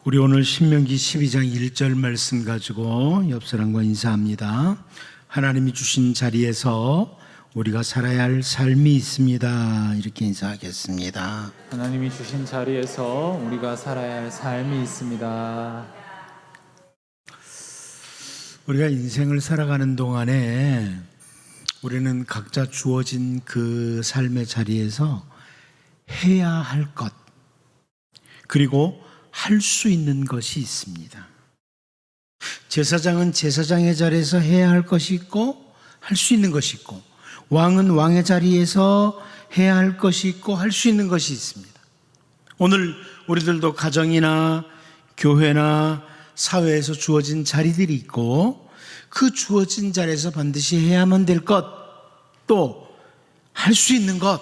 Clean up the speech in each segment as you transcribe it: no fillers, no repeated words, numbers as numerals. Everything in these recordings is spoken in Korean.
우리 오늘 신명기 12장 1절 말씀 가지고 옆 사람과 인사합니다. 하나님이 주신 자리에서 우리가 살아야 할 삶이 있습니다. 이렇게 인사하겠습니다. 하나님이 주신 자리에서 우리가 살아야 할 삶이 있습니다. 우리가 인생을 살아가는 동안에 우리는 각자 주어진 그 삶의 자리에서 해야 할 것, 그리고 할 수 있는 것이 있습니다. 제사장은 제사장의 자리에서 해야 할 것이 있고 할 수 있는 것이 있고, 왕은 왕의 자리에서 해야 할 것이 있고 할 수 있는 것이 있습니다. 오늘 우리들도 가정이나 교회나 사회에서 주어진 자리들이 있고, 그 주어진 자리에서 반드시 해야만 될 것, 또 할 수 있는 것,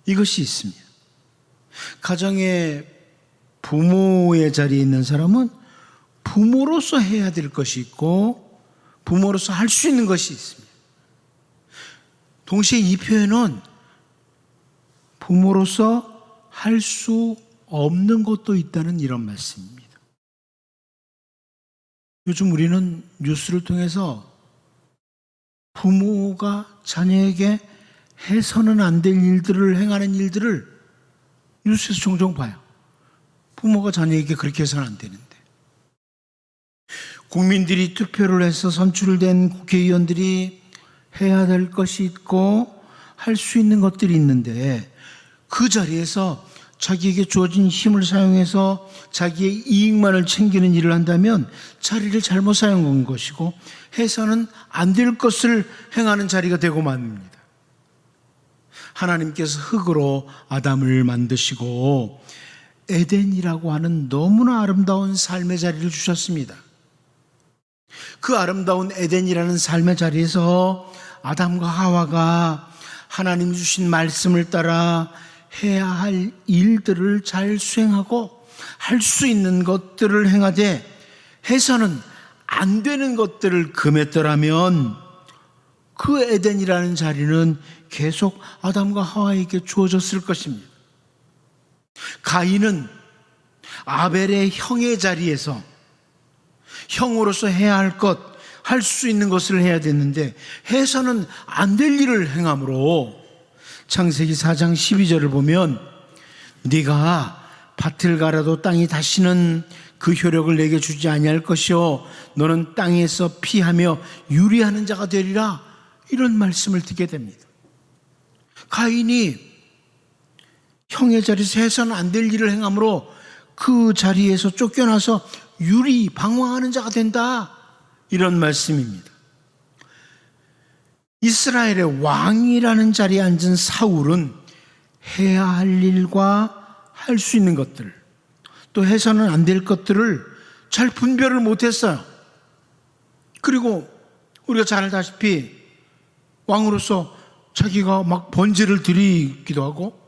이것이 있습니다. 가정에 부모의 자리에 있는 사람은 부모로서 해야 될 것이 있고 부모로서 할 수 있는 것이 있습니다. 동시에 이 표현은 부모로서 할 수 없는 것도 있다는 이런 말씀입니다. 요즘 우리는 뉴스를 통해서 부모가 자녀에게 해서는 안 될 일들을 행하는 일들을 뉴스에서 종종 봐요. 부모가 자녀에게 그렇게 해서는 안 되는데, 국민들이 투표를 해서 선출된 국회의원들이 해야 될 것이 있고 할 수 있는 것들이 있는데, 그 자리에서 자기에게 주어진 힘을 사용해서 자기의 이익만을 챙기는 일을 한다면 자리를 잘못 사용한 것이고 해서는 안 될 것을 행하는 자리가 되고 맙니다. 하나님께서 흙으로 아담을 만드시고 에덴이라고 하는 너무나 아름다운 삶의 자리를 주셨습니다. 그 아름다운 에덴이라는 삶의 자리에서 아담과 하와가 하나님 주신 말씀을 따라 해야 할 일들을 잘 수행하고 할 수 있는 것들을 행하되 해서는 안 되는 것들을 금했더라면 그 에덴이라는 자리는 계속 아담과 하와에게 주어졌을 것입니다. 가인은 아벨의 형의 자리에서 형으로서 해야 할 것, 할 수 있는 것을 해야 됐는데 해서는 안 될 일을 행함으로 창세기 4장 12절을 보면 네가 밭을 갈아도 땅이 다시는 그 효력을 내게 주지 아니할 것이요 너는 땅에서 피하며 유리하는 자가 되리라, 이런 말씀을 듣게 됩니다. 가인이 형의 자리에서 해서는 안 될 일을 행함으로 그 자리에서 쫓겨나서 방황하는 자가 된다, 이런 말씀입니다. 이스라엘의 왕이라는 자리에 앉은 사울은 해야 할 일과 할 수 있는 것들, 또 해서는 안 될 것들을 잘 분별을 못했어요. 그리고 우리가 잘 알다시피 왕으로서 자기가 막 번제를 드리기도 하고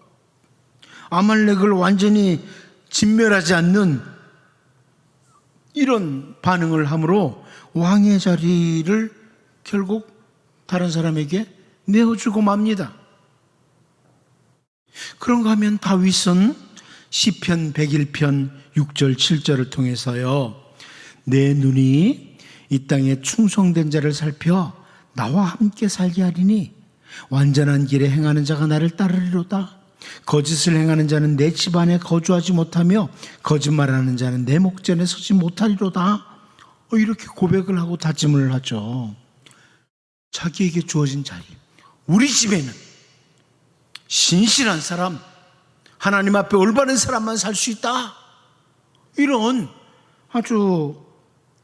아말렉을 완전히 진멸하지 않는 이런 반응을 함으로 왕의 자리를 결국 다른 사람에게 내어주고 맙니다. 그런가 하면 다윗은 시편 101편 6절 7절을 통해서요, 내 눈이 이 땅에 충성된 자를 살펴 나와 함께 살게 하리니 완전한 길에 행하는 자가 나를 따르리로다. 거짓을 행하는 자는 내 집 안에 거주하지 못하며 거짓말하는 자는 내 목전에 서지 못하리로다. 이렇게 고백을 하고 다짐을 하죠. 자기에게 주어진 자리, 우리 집에는 신실한 사람, 하나님 앞에 올바른 사람만 살 수 있다, 이런 아주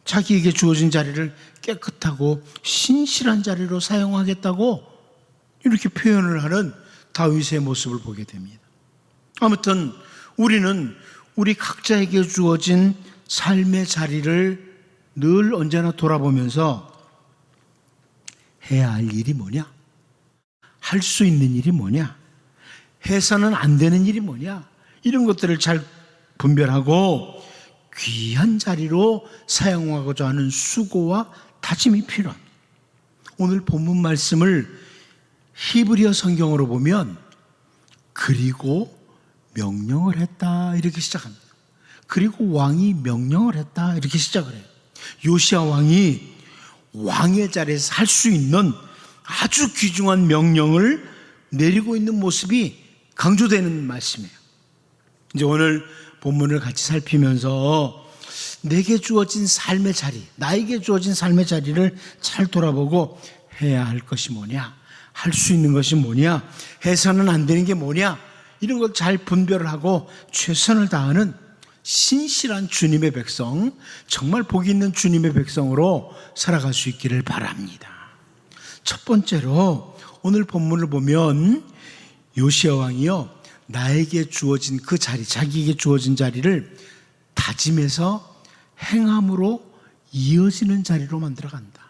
자기에게 주어진 자리를 깨끗하고 신실한 자리로 사용하겠다고 이렇게 표현을 하는 다윗의 모습을 보게 됩니다. 아무튼 우리는 우리 각자에게 주어진 삶의 자리를 늘 언제나 돌아보면서 해야 할 일이 뭐냐, 할 수 있는 일이 뭐냐, 해서는 안 되는 일이 뭐냐, 이런 것들을 잘 분별하고 귀한 자리로 사용하고자 하는 수고와 다짐이 필요합니다. 오늘 본문 말씀을 히브리어 성경으로 보면 그리고 명령을 했다, 이렇게 시작합니다. 그리고 왕이 명령을 했다. 이렇게 시작을 해요. 요시야 왕이 왕의 자리에서 할 수 있는 아주 귀중한 명령을 내리고 있는 모습이 강조되는 말씀이에요. 이제 오늘 본문을 같이 살피면서 내게 주어진 삶의 자리, 나에게 주어진 삶의 자리를 잘 돌아보고 해야 할 것이 뭐냐, 할 수 있는 것이 뭐냐, 해서는 안 되는 게 뭐냐, 이런 걸 잘 분별을 하고 최선을 다하는 신실한 주님의 백성, 정말 복이 있는 주님의 백성으로 살아갈 수 있기를 바랍니다. 첫 번째로 오늘 본문을 보면 요시야 왕이요, 나에게 주어진 그 자리, 자기에게 주어진 자리를 다짐해서 행함으로 이어지는 자리로 만들어간다.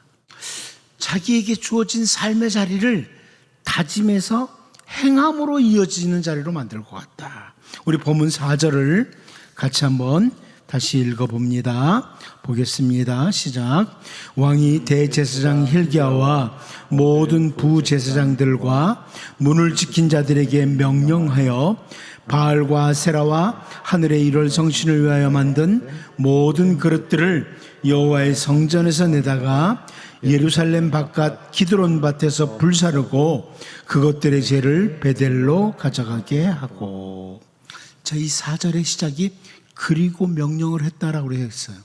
자기에게 주어진 삶의 자리를 다짐해서 행함으로 이어지는 자리로 만들 것 같다. 우리 본문 4절을 같이 한번 다시 읽어봅니다. 보겠습니다. 시작. 왕이 대제사장 hilkiya와 모든 부제사장들과 문을 지킨 자들에게 명령하여 바알과 세라와 하늘의 일월 성신을 위하여 만든 모든 그릇들을 여호와의 성전에서 내다가 예루살렘 바깥 기드론 밭에서 불사르고 그것들의 죄를 베델로 가져가게 하고. 자, 이 4절의 시작이 그리고 명령을 했다라고 했어요.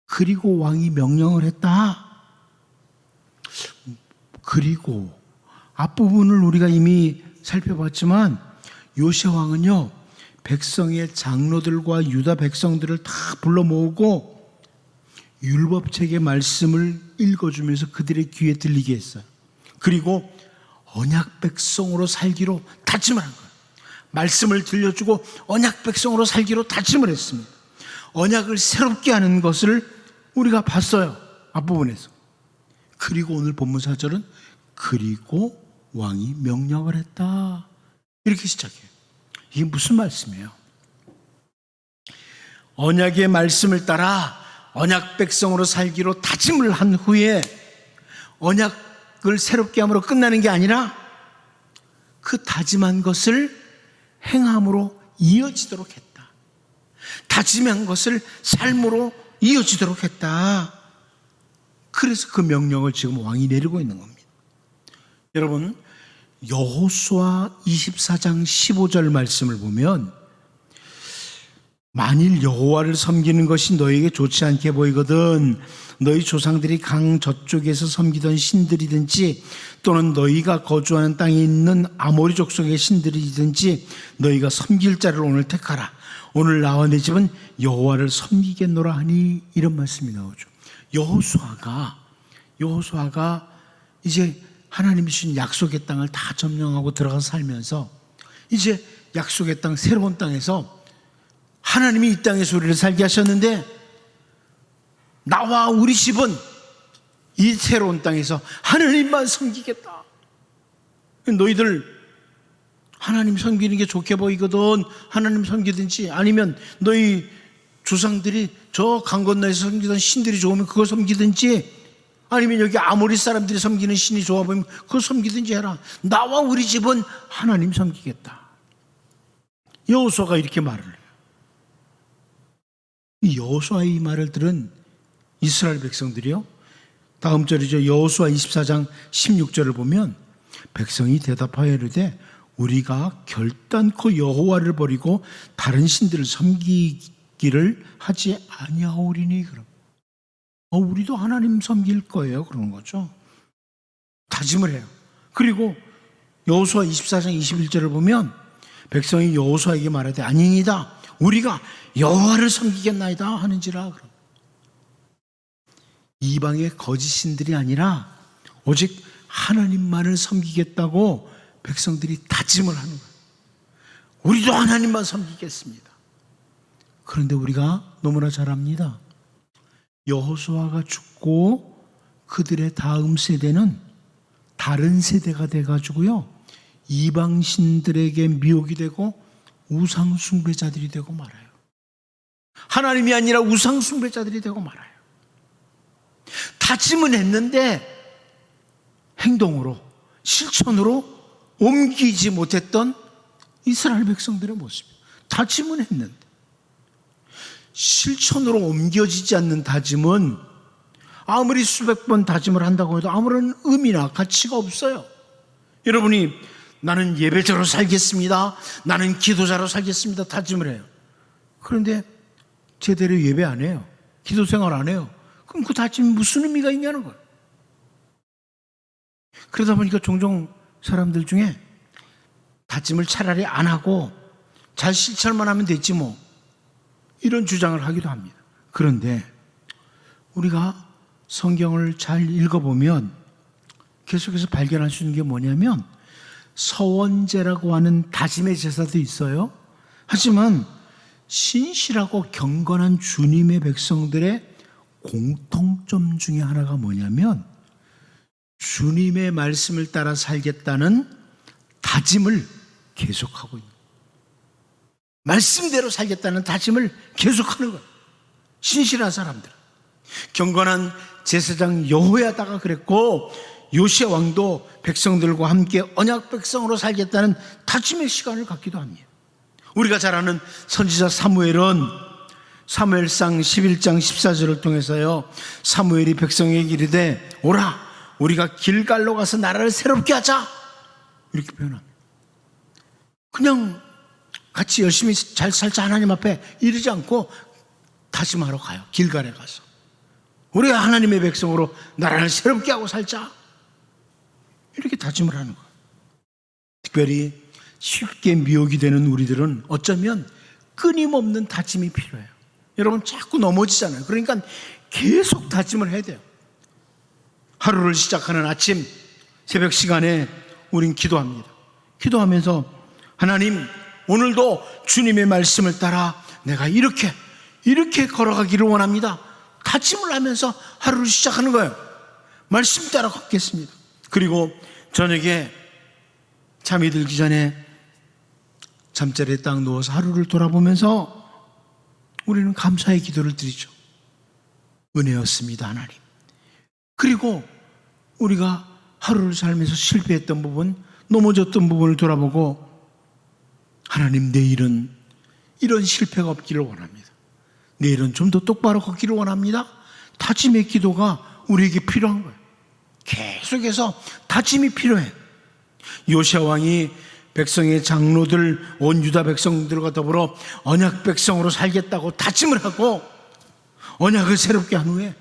그리고 왕이 명령을 했다. 그리고 앞부분을 우리가 이미 살펴봤지만 요시야 왕은요, 백성의 장로들과 유다 백성들을 다 불러 모으고 율법책의 말씀을 읽어주면서 그들의 귀에 들리게 했어요. 그리고 언약 백성으로 살기로 다짐을 한 거예요. 말씀을 들려주고 언약 백성으로 살기로 다짐을 했습니다. 언약을 새롭게 하는 것을 우리가 봤어요. 앞부분에서. 그리고 오늘 본문 4절은 그리고 왕이 명령을 했다. 이렇게 시작해요. 이게 무슨 말씀이에요? 언약의 말씀을 따라 언약 백성으로 살기로 다짐을 한 후에 언약을 새롭게 함으로 끝나는 게 아니라 그 다짐한 것을 행함으로 이어지도록 했다. 다짐한 것을 삶으로 이어지도록 했다. 그래서 그 명령을 지금 왕이 내리고 있는 겁니다. 여러분, 여호수아 24장 15절 말씀을 보면 만일 여호와를 섬기는 것이 너에게 좋지 않게 보이거든 너희 조상들이 강 저쪽에서 섬기던 신들이든지 또는 너희가 거주하는 땅에 있는 아모리 족속의 신들이든지 너희가 섬길 자를 오늘 택하라. 오늘 나와 내 집은 여호와를 섬기겠노라 하니, 이런 말씀이 나오죠. 여호수아가 이제 하나님이 주신 약속의 땅을 다 점령하고 들어가서 살면서 이제 약속의 땅, 새로운 땅에서 하나님이 이 땅에서 우리를 살게 하셨는데 나와 우리 집은 이 새로운 땅에서 하나님만 섬기겠다. 너희들 하나님 섬기는 게 좋게 보이거든 하나님 섬기든지, 아니면 너희 조상들이 저 강 건너에서 섬기던 신들이 좋으면 그거 섬기든지, 아니면 여기 아모리 사람들이 섬기는 신이 좋아 보이면 그거 섬기든지 해라. 나와 우리 집은 하나님 섬기겠다. 여호수아가 이렇게 말을 해요. 이 여호수아의 이 말을 들은 이스라엘 백성들이요, 다음 절이죠. 여호수아 24장 16절을 보면 백성이 대답하여 이르되 우리가 결단코 여호와를 버리고 다른 신들을 섬기기를 하지 아니하오리니. 그럼 우리도 하나님 섬길 거예요, 그러는 거죠. 다짐을 해요. 그리고 여호수아 24장 21절을 보면 백성이 여호수아에게 말하되 아니니다 우리가 여호와를 섬기겠나이다 하는지라. 그럼 이방의 거짓 신들이 아니라 오직 하나님만을 섬기겠다고 백성들이 다짐을 하는 거예요. 우리도 하나님만 섬기겠습니다. 그런데 우리가 너무나 잘 압니다. 여호수아가 죽고 그들의 다음 세대는 다른 세대가 돼가지고요, 이방 신들에게 미혹이 되고 우상 숭배자들이 되고 말아요. 하나님이 아니라 우상 숭배자들이 되고 말아요. 다짐은 했는데 행동으로, 실천으로 옮기지 못했던 이스라엘 백성들의 모습이에요. 다짐은 했는데 실천으로 옮겨지지 않는 다짐은 아무리 수백 번 다짐을 한다고 해도 아무런 의미나 가치가 없어요. 여러분이 나는 예배자로 살겠습니다, 나는 기도자로 살겠습니다 다짐을 해요. 그런데 제대로 예배 안 해요, 기도 생활 안 해요. 그럼 그 다짐이 무슨 의미가 있냐는 거예요. 그러다 보니까 종종 사람들 중에 다짐을 차라리 안 하고 잘 실천만 하면 됐지 뭐, 이런 주장을 하기도 합니다. 그런데 우리가 성경을 잘 읽어보면 계속해서 발견할 수 있는 게 뭐냐면, 서원제라고 하는 다짐의 제사도 있어요. 하지만 신실하고 경건한 주님의 백성들의 공통점 중에 하나가 뭐냐면, 주님의 말씀을 따라 살겠다는 다짐을 계속하고 있는 거예요. 말씀대로 살겠다는 다짐을 계속하는 거예요. 신실한 사람들, 경건한 제사장 여호야다가 그랬고, 요시야 왕도 백성들과 함께 언약 백성으로 살겠다는 다짐의 시간을 갖기도 합니다. 우리가 잘 아는 선지자 사무엘은 사무엘상 11장 14절을 통해서요, 사무엘이 백성에게 이르되 오라 우리가 길갈로 가서 나라를 새롭게 하자, 이렇게 표현합니다. 그냥 같이 열심히 잘 살자 하나님 앞에 이르지 않고 다짐하러 가요. 길갈에 가서 우리가 하나님의 백성으로 나라를 새롭게 하고 살자, 이렇게 다짐을 하는 거예요. 특별히 쉽게 미혹이 되는 우리들은 어쩌면 끊임없는 다짐이 필요해요. 여러분 자꾸 넘어지잖아요. 그러니까 계속 다짐을 해야 돼요. 하루를 시작하는 아침 새벽 시간에 우린 기도합니다. 기도하면서 하나님, 오늘도 주님의 말씀을 따라 내가 이렇게 걸어가기를 원합니다, 다짐을 하면서 하루를 시작하는 거예요. 말씀 따라 걷겠습니다. 그리고 저녁에 잠이 들기 전에 잠자리에 딱 누워서 하루를 돌아보면서 우리는 감사의 기도를 드리죠. 은혜였습니다 하나님. 그리고 우리가 하루를 살면서 실패했던 부분, 넘어졌던 부분을 돌아보고 하나님, 내일은 이런 실패가 없기를 원합니다. 내일은 좀 더 똑바로 걷기를 원합니다. 다짐의 기도가 우리에게 필요한 거예요. 계속해서 다짐이 필요해. 요시야 왕이 백성의 장로들, 온 유다 백성들과 더불어 언약 백성으로 살겠다고 다짐을 하고 언약을 새롭게 한 후에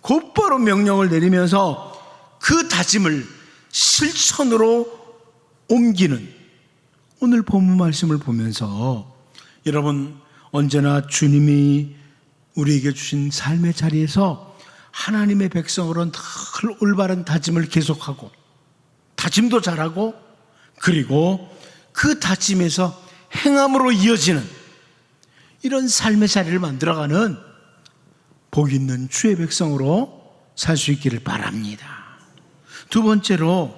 곧바로 명령을 내리면서 그 다짐을 실천으로 옮기는 오늘 본문 말씀을 보면서, 여러분 언제나 주님이 우리에게 주신 삶의 자리에서 하나님의 백성으로는 늘 올바른 다짐을 계속하고 다짐도 잘하고, 그리고 그 다짐에서 행함으로 이어지는 이런 삶의 자리를 만들어가는 복 있는 주의 백성으로 살 수 있기를 바랍니다. 두 번째로,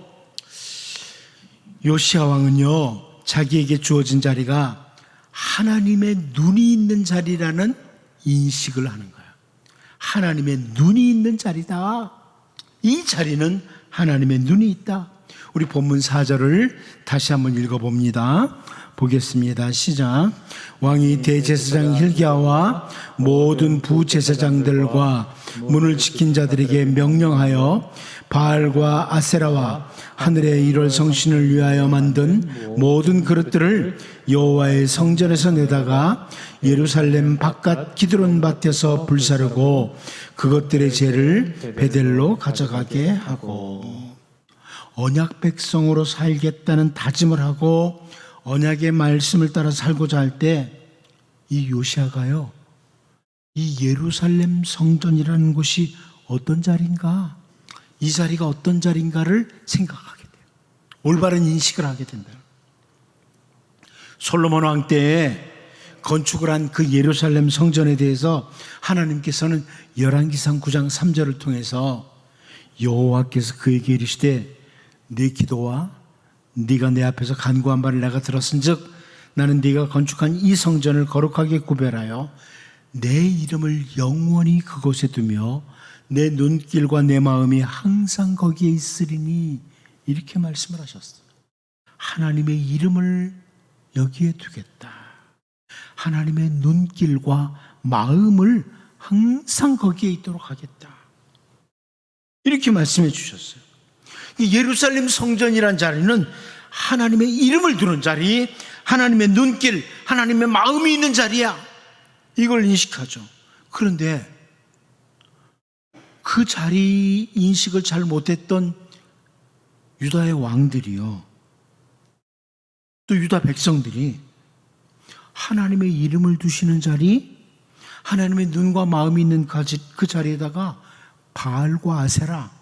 요시야 왕은요 자기에게 주어진 자리가 하나님의 눈이 있는 자리라는 인식을 하는 거예요. 하나님의 눈이 있는 자리다. 이 자리는 하나님의 눈이 있다. 우리 본문 4절을 다시 한번 읽어봅니다. 보겠습니다. 시작. 왕이 대제사장 hil기야와 모든 부제사장들과 문을 지킨 자들에게 명령하여 바알과 아세라와 하늘의 1월 성신을 위하여 만든 모든 그릇들을 여호와의 성전에서 내다가 예루살렘 바깥 기드론 밭에서 불사르고 그것들의 죄를 베델로 가져가게 하고, 언약 백성으로 살겠다는 다짐을 하고 언약의 말씀을 따라 살고자 할 때 이 요시야가요, 이 예루살렘 성전이라는 곳이 어떤 자리인가, 이 자리가 어떤 자리인가를 생각하게 돼요. 올바른 인식을 하게 된다. 솔로몬 왕 때에 건축을 한 그 예루살렘 성전에 대해서 하나님께서는 열왕기상 9장 3절을 통해서 여호와께서 그에게 이르시되 네 기도와 네가 내 앞에서 간구한 바를 내가 들었은즉 나는 네가 건축한 이 성전을 거룩하게 구별하여 내 이름을 영원히 그곳에 두며 내 눈길과 내 마음이 항상 거기에 있으리니, 이렇게 말씀을 하셨어요. 하나님의 이름을 여기에 두겠다. 하나님의 눈길과 마음을 항상 거기에 있도록 하겠다. 이렇게 말씀해 주셨어요. 예루살렘 성전이란 자리는 하나님의 이름을 두는 자리, 하나님의 눈길, 하나님의 마음이 있는 자리야. 이걸 인식하죠. 그런데 그 자리 인식을 잘 못했던 유다의 왕들이요, 또 유다 백성들이 하나님의 이름을 두시는 자리, 하나님의 눈과 마음이 있는 그 자리에다가 바알과 아세라,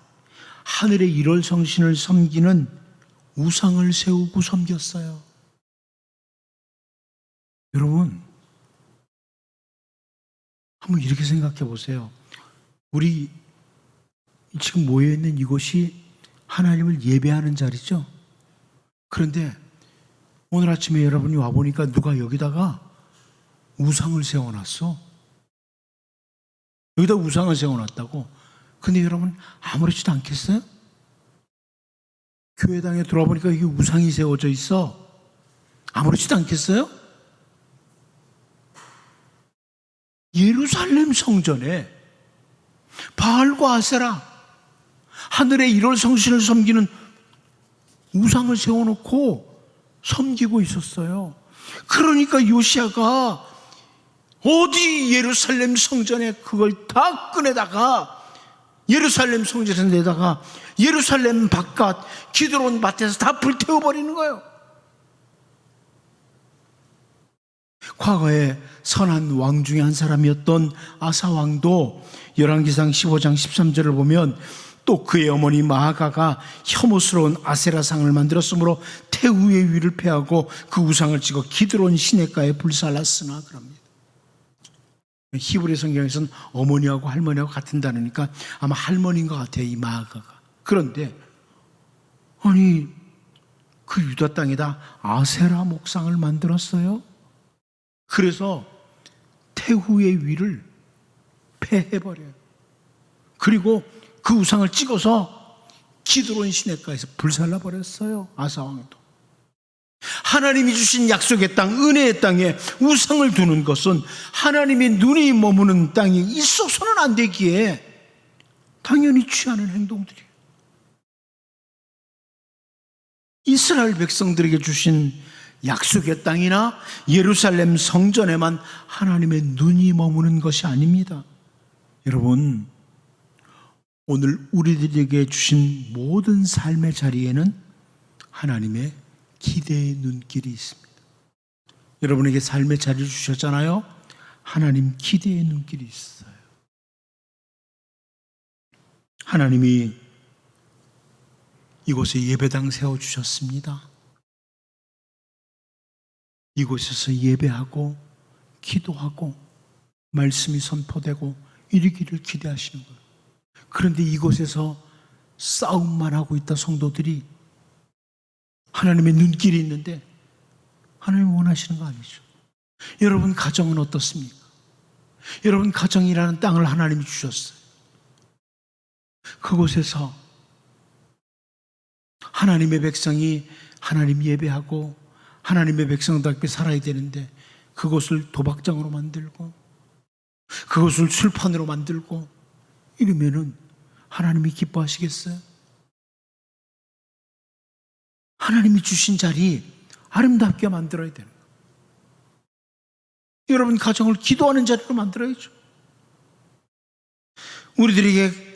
하늘의 일월 성신을 섬기는 우상을 세우고 섬겼어요. 여러분, 한번 이렇게 생각해 보세요. 우리 지금 모여있는 이곳이 하나님을 예배하는 자리죠. 그런데 오늘 아침에 여러분이 와보니까 누가 여기다가 우상을 세워놨어. 여기다 우상을 세워놨다고. 근데 여러분, 아무렇지도 않겠어요? 교회당에 들어와 보니까 이게 우상이 세워져 있어. 아무렇지도 않겠어요? 예루살렘 성전에 바알과 아세라, 하늘의 일월 성신을 섬기는 우상을 세워놓고 섬기고 있었어요. 그러니까 요시야가 어디 예루살렘 성전에 그걸 다 꺼내다가 예루살렘 성전에 내다가 예루살렘 바깥 기드론 밭에서 다 불태워버리는 거예요. 과거에 선한 왕 중에 한 사람이었던 아사 왕도 열왕기상 15장 13절을 보면 또 그의 어머니 마아가가 혐오스러운 아세라상을 만들었으므로 태후의 위를 패하고 그 우상을 찍어 기드론 시냇가에 불살랐으나 그럽니다. 히브리 성경에서는 어머니하고 할머니하고 같은 단어니까 아마 할머니인 것 같아요, 이 마아가가. 그런데 아니 그 유다 땅에다 아세라 목상을 만들었어요. 그래서 태후의 위를 패해버려요. 그리고 그 우상을 찍어서 기드론 시냇가에서 불살라버렸어요. 아사왕도. 하나님이 주신 약속의 땅, 은혜의 땅에 우상을 두는 것은 하나님의 눈이 머무는 땅에 있어서는 안 되기에 당연히 취하는 행동들이에요. 이스라엘 백성들에게 주신 약속의 땅이나 예루살렘 성전에만 하나님의 눈이 머무는 것이 아닙니다. 여러분, 오늘 우리들에게 주신 모든 삶의 자리에는 하나님의 기대의 눈길이 있습니다. 여러분에게 삶의 자리를 주셨잖아요. 하나님 기대의 눈길이 있어요. 하나님이 이곳에 예배당 세워주셨습니다. 이곳에서 예배하고 기도하고 말씀이 선포되고 이르기를 기대하시는 거예요. 그런데 이곳에서 싸움만 하고 있다 성도들이 하나님의 눈길이 있는데 하나님이 원하시는 거 아니죠. 여러분 가정은 어떻습니까? 여러분 가정이라는 땅을 하나님이 주셨어요. 그곳에서 하나님의 백성이 하나님 예배하고 하나님의 백성답게 살아야 되는데 그것을 도박장으로 만들고 그것을 술판으로 만들고 이러면은 하나님이 기뻐하시겠어요? 하나님이 주신 자리 아름답게 만들어야 되는 거예요. 여러분 가정을 기도하는 자리로 만들어야죠. 우리들에게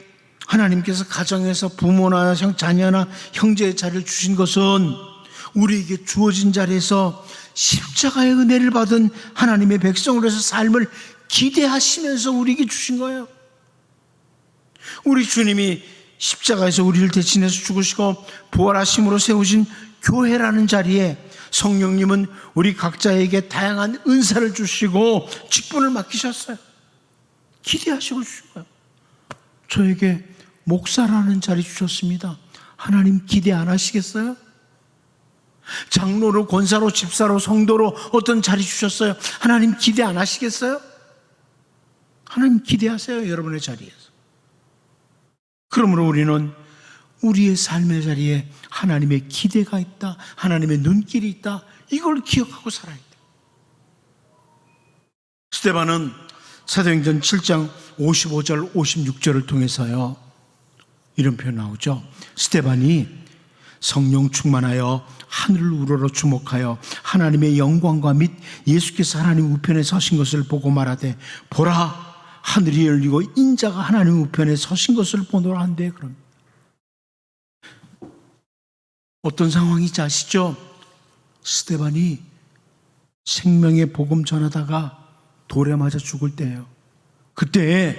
하나님께서 가정에서 부모나 자녀나 형제의 자리를 주신 것은 우리에게 주어진 자리에서 십자가의 은혜를 받은 하나님의 백성으로서 삶을 기대하시면서 우리에게 주신 거예요. 우리 주님이 십자가에서 우리를 대신해서 죽으시고 부활하심으로 세우신 교회라는 자리에 성령님은 우리 각자에게 다양한 은사를 주시고 직분을 맡기셨어요. 기대하시고 주신 거예요. 저에게 목사라는 자리 주셨습니다. 하나님 기대 안 하시겠어요? 장로로, 권사로, 집사로, 성도로 어떤 자리 주셨어요? 하나님 기대 안 하시겠어요? 하나님 기대하세요, 여러분의 자리에서. 그러므로 우리는 우리의 삶의 자리에 하나님의 기대가 있다, 하나님의 눈길이 있다, 이걸 기억하고 살아야 돼. 스데반은 사도행전 7장 55절 56절을 통해서요, 이런 표현 나오죠. 스데반이 성령 충만하여 하늘을 우러러 주목하여 하나님의 영광과 및 예수께서 하나님 우편에 서신 것을 보고 말하되, 보라, 하늘이 열리고 인자가 하나님 우편에 서신 것을 보노라 한대. 그럼 어떤 상황인지 아시죠? 스데반이 생명의 복음 전하다가 돌에 맞아 죽을 때예요. 그때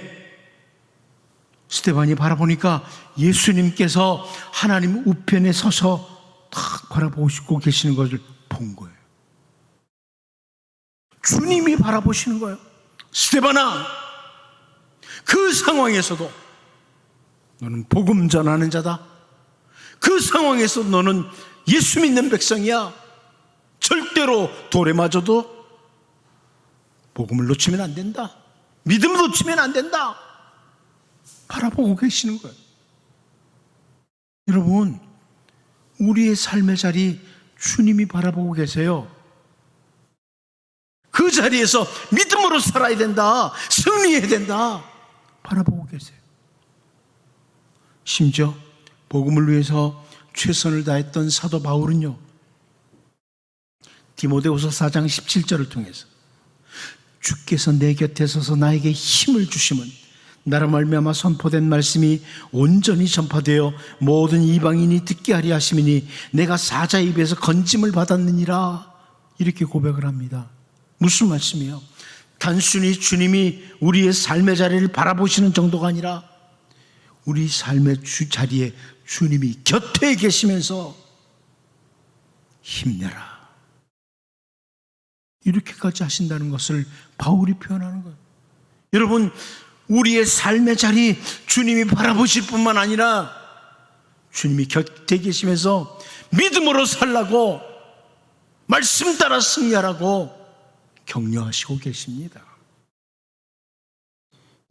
스데반이 바라보니까 예수님께서 하나님 우편에 서서 탁 바라보시고 계시는 것을 본 거예요. 주님이 바라보시는 거예요. 스데반아, 그 상황에서도 너는 복음 전하는 자다. 그 상황에서 너는 예수 믿는 백성이야. 절대로 돌에 맞아도 복음을 놓치면 안 된다. 믿음을 놓치면 안 된다. 바라보고 계시는 거예요. 여러분, 우리의 삶의 자리 주님이 바라보고 계세요. 그 자리에서 믿음으로 살아야 된다. 승리해야 된다. 바라보고 계세요. 심지어 복음을 위해서 최선을 다했던 사도 바울은요, 디모데후서 4장 17절을 통해서 주께서 내 곁에 서서 나에게 힘을 주심은 나로 말미암아 선포된 말씀이 온전히 전파되어 모든 이방인이 듣게 하리 하심이니 내가 사자 입에서 건짐을 받았느니라. 이렇게 고백을 합니다. 무슨 말씀이에요? 단순히 주님이 우리의 삶의 자리를 바라보시는 정도가 아니라 우리 삶의 자리에 주님이 곁에 계시면서 힘내라, 이렇게까지 하신다는 것을 바울이 표현하는 거예요. 여러분, 우리의 삶의 자리 주님이 바라보실 뿐만 아니라 주님이 곁에 계시면서 믿음으로 살라고, 말씀 따라 승리하라고 격려하시고 계십니다.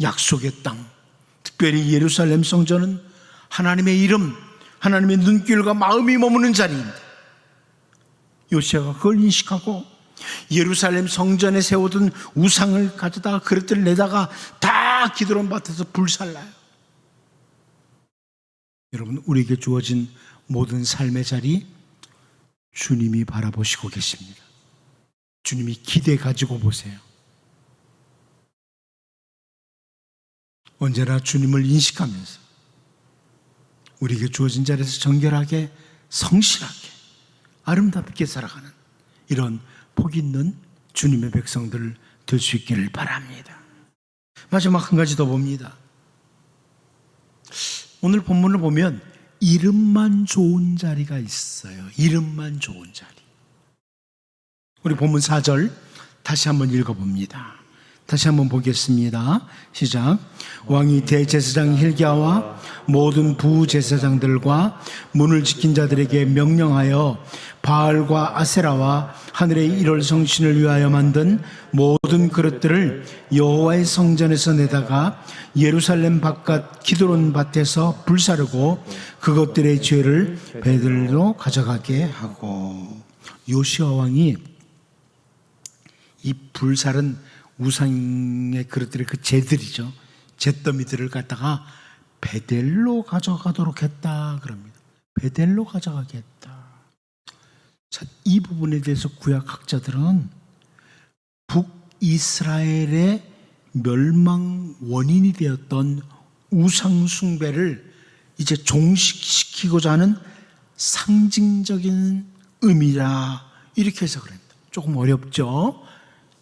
약속의 땅, 특별히 예루살렘 성전은 하나님의 이름, 하나님의 눈길과 마음이 머무는 자리입니다. 요시아가 그걸 인식하고 예루살렘 성전에 세워둔 우상을 가져다가 그릇들을 내다가 다 기드론 밭에서 불살라요. 여러분, 우리에게 주어진 모든 삶의 자리 주님이 바라보시고 계십니다. 주님이 기대 가지고 보세요. 언제나 주님을 인식하면서 우리에게 주어진 자리에서 정결하게, 성실하게, 아름답게 살아가는 이런 복 있는 주님의 백성들 될 수 있기를 바랍니다. 마지막 한 가지 더 봅니다. 오늘 본문을 보면 이름만 좋은 자리가 있어요. 이름만 좋은 자리. 우리 본문 4절 다시 한번 읽어봅니다. 다시 한번 보겠습니다. 시작. 왕이 대제사장 hilkiya와 모든 부제사장들과 문을 지킨 자들에게 명령하여 바알과 아세라와 하늘의 1월 성신을 위하여 만든 모든 그릇들을 여호와의 성전에서 내다가 예루살렘 바깥 기드론 밭에서 불사르고 그것들의 죄를 베들로 가져가게 하고. 요시야 왕이 이 불사른 우상의 그릇들의 그 재들이죠, 잿더미들을 갖다가 베델로 가져가도록 했다 그럽니다. 베델로 가져가게 했다. 자, 이 부분에 대해서 구약학자들은 북이스라엘의 멸망 원인이 되었던 우상 숭배를 이제 종식시키고자 하는 상징적인 의미라, 이렇게 해석을 합니다. 조금 어렵죠?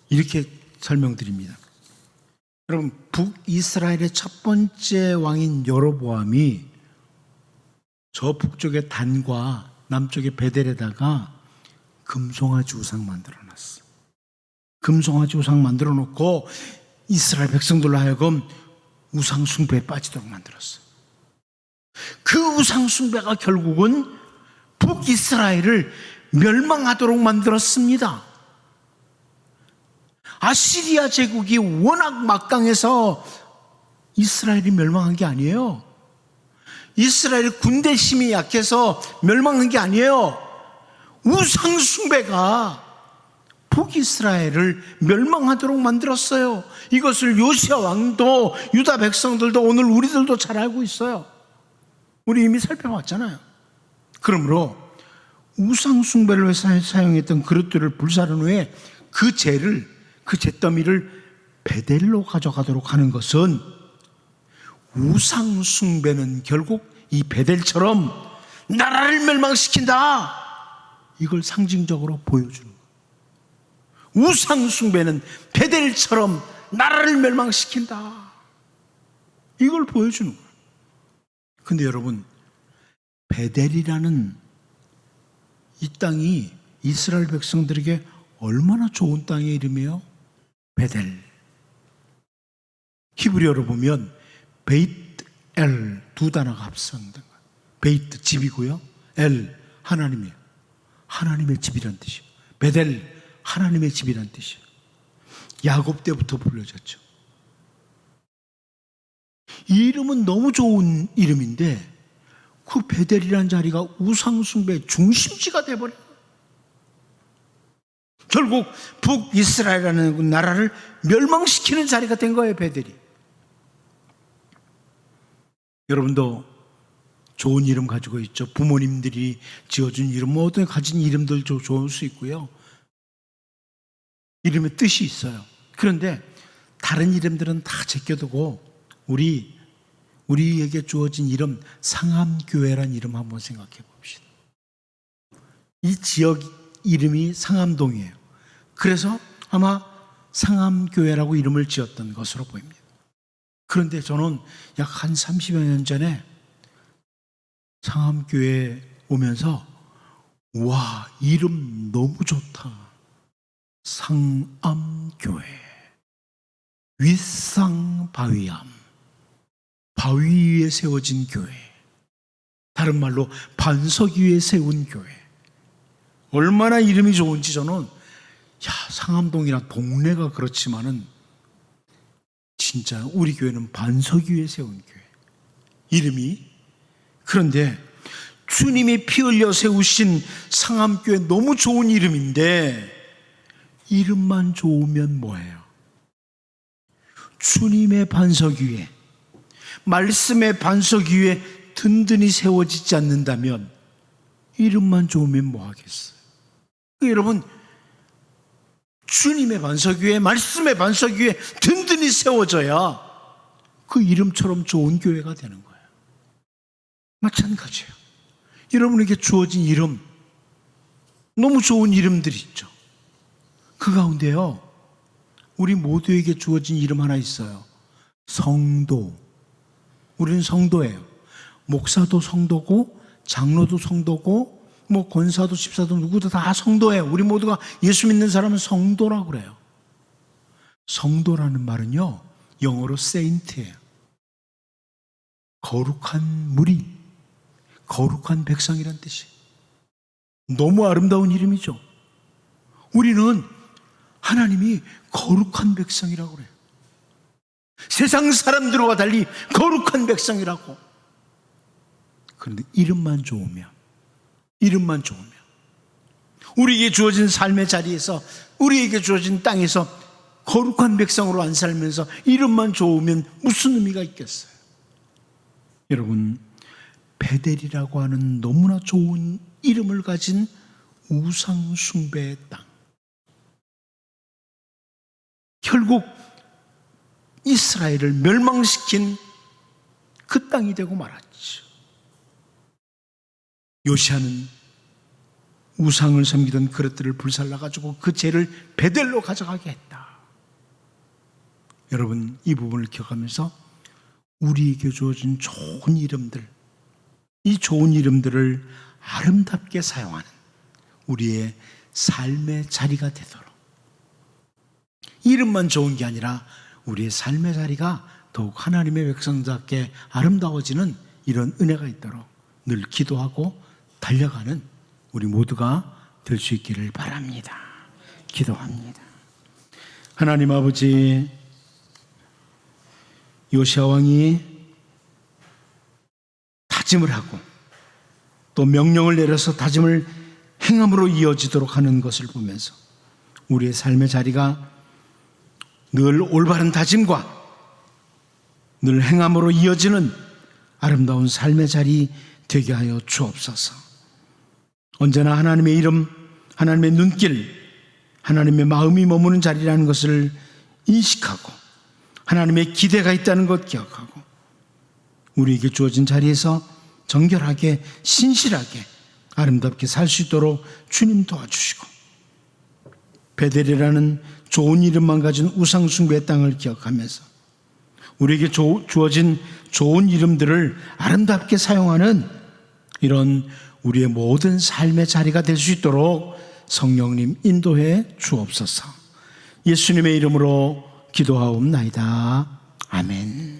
이렇게 설명드립니다. 여러분, 북이스라엘의 첫 번째 왕인 여로보암이 저 북쪽의 단과 남쪽의 베델에다가 금송아지 우상 만들어놨어. 금송아지 우상 만들어 놓고 이스라엘 백성들로 하여금 우상 숭배에 빠지도록 만들었어. 그 우상 숭배가 결국은 북이스라엘을 멸망하도록 만들었습니다. 아시리아 제국이 워낙 막강해서 이스라엘이 멸망한 게 아니에요. 이스라엘 군대 힘이 약해서 멸망한 게 아니에요. 우상 숭배가 북이스라엘을 멸망하도록 만들었어요. 이것을 요시야 왕도 유다 백성들도 오늘 우리들도 잘 알고 있어요. 우리 이미 살펴봤잖아요. 그러므로 우상 숭배를 위해서 사용했던 그릇들을 불사른 후에 그 잿더미를 베델로 가져가도록 하는 것은 우상 숭배는 결국 이 베델처럼 나라를 멸망시킨다, 이걸 상징적으로 보여주는 거예요. 우상 숭배는 베델처럼 나라를 멸망시킨다, 이걸 보여주는 거예요. 근데 여러분, 베델이라는 이 땅이 이스라엘 백성들에게 얼마나 좋은 땅의 이름이에요? 베델. 히브리어로 보면 베이트 엘 두 단어가 합성된 거예요. 베이트 집이고요, 엘 하나님이에요. 하나님의 집이란 뜻이에요. 베델 하나님의 집이란 뜻이에요. 야곱 때부터 불려졌죠. 이 이름은 너무 좋은 이름인데 그 베델이라는 자리가 우상숭배의 중심지가 돼버려요. 결국 북이스라엘이라는 그 나라를 멸망시키는 자리가 된 거예요, 베델이. 여러분도 좋은 이름 가지고 있죠. 부모님들이 지어준 이름, 모든 가진 이름들도 좋을 수 있고요. 이름의 뜻이 있어요. 그런데 다른 이름들은 다 제껴두고 우리에게 주어진 이름, 상암교회란 이름 한번 생각해 봅시다. 이 지역 이름이 상암동이에요. 그래서 아마 상암교회라고 이름을 지었던 것으로 보입니다. 그런데 저는 약 한 30여 년 전에 상암교회에 오면서 와, 이름 너무 좋다. 상암교회, 윗상바위암, 바위 위에 세워진 교회, 다른 말로 반석 위에 세운 교회. 얼마나 이름이 좋은지 저는 상암동이나 동네가 그렇지만은 진짜 우리 교회는 반석 위에 세운 교회 이름이. 그런데 주님이 피 흘려 세우신 상암교회 너무 좋은 이름인데 이름만 좋으면 뭐예요? 주님의 반석 위에, 말씀의 반석 위에 든든히 세워지지 않는다면 이름만 좋으면 뭐 하겠어요? 여러분, 주님의 반석 위에, 말씀의 반석 위에 든든히 세워져야 그 이름처럼 좋은 교회가 되는 거예요. 마찬가지예요. 여러분에게 주어진 이름, 너무 좋은 이름들이 있죠. 그 가운데요, 우리 모두에게 주어진 이름 하나 있어요. 성도. 우리는 성도예요. 목사도 성도고, 장로도 성도고, 권사도 집사도 누구도 다 성도예요. 우리 모두가 예수 믿는 사람은 성도라고 그래요. 성도라는 말은요, 영어로 saint예요. 거룩한 무리, 거룩한 백성이란 뜻이에요. 너무 아름다운 이름이죠. 우리는 하나님이 거룩한 백성이라고 그래요. 세상 사람들과 달리 거룩한 백성이라고. 그런데 이름만 좋으면, 우리에게 주어진 삶의 자리에서, 우리에게 주어진 땅에서 거룩한 백성으로 안 살면서 이름만 좋으면 무슨 의미가 있겠어요? 여러분, 베델이라고 하는 너무나 좋은 이름을 가진 우상 숭배의 땅, 결국 이스라엘을 멸망시킨 그 땅이 되고 말았죠. 요시야는 우상을 섬기던 그릇들을 불살라가지고 그 죄를 베델로 가져가게 했다. 여러분, 이 부분을 기억하면서 우리에게 주어진 좋은 이름들, 이 좋은 이름들을 아름답게 사용하는 우리의 삶의 자리가 되도록, 이름만 좋은 게 아니라 우리의 삶의 자리가 더욱 하나님의 백성답게 아름다워지는 이런 은혜가 있도록 늘 기도하고 달려가는 우리 모두가 될 수 있기를 바랍니다. 기도합니다. 하나님 아버지, 요시야 왕이 다짐을 하고 또 명령을 내려서 다짐을 행함으로 이어지도록 하는 것을 보면서 우리의 삶의 자리가 늘 올바른 다짐과 늘 행함으로 이어지는 아름다운 삶의 자리 되게 하여 주옵소서. 언제나 하나님의 이름, 하나님의 눈길, 하나님의 마음이 머무는 자리라는 것을 인식하고 하나님의 기대가 있다는 것 기억하고 우리에게 주어진 자리에서 정결하게 신실하게 아름답게 살 수 있도록 주님 도와주시고 베델이라는 좋은 이름만 가진 우상숭배의 땅을 기억하면서 우리에게 주어진 좋은 이름들을 아름답게 사용하는 이런 우리의 모든 삶의 자리가 될 수 있도록 성령님 인도해 주옵소서. 예수님의 이름으로 기도하옵나이다. 아멘.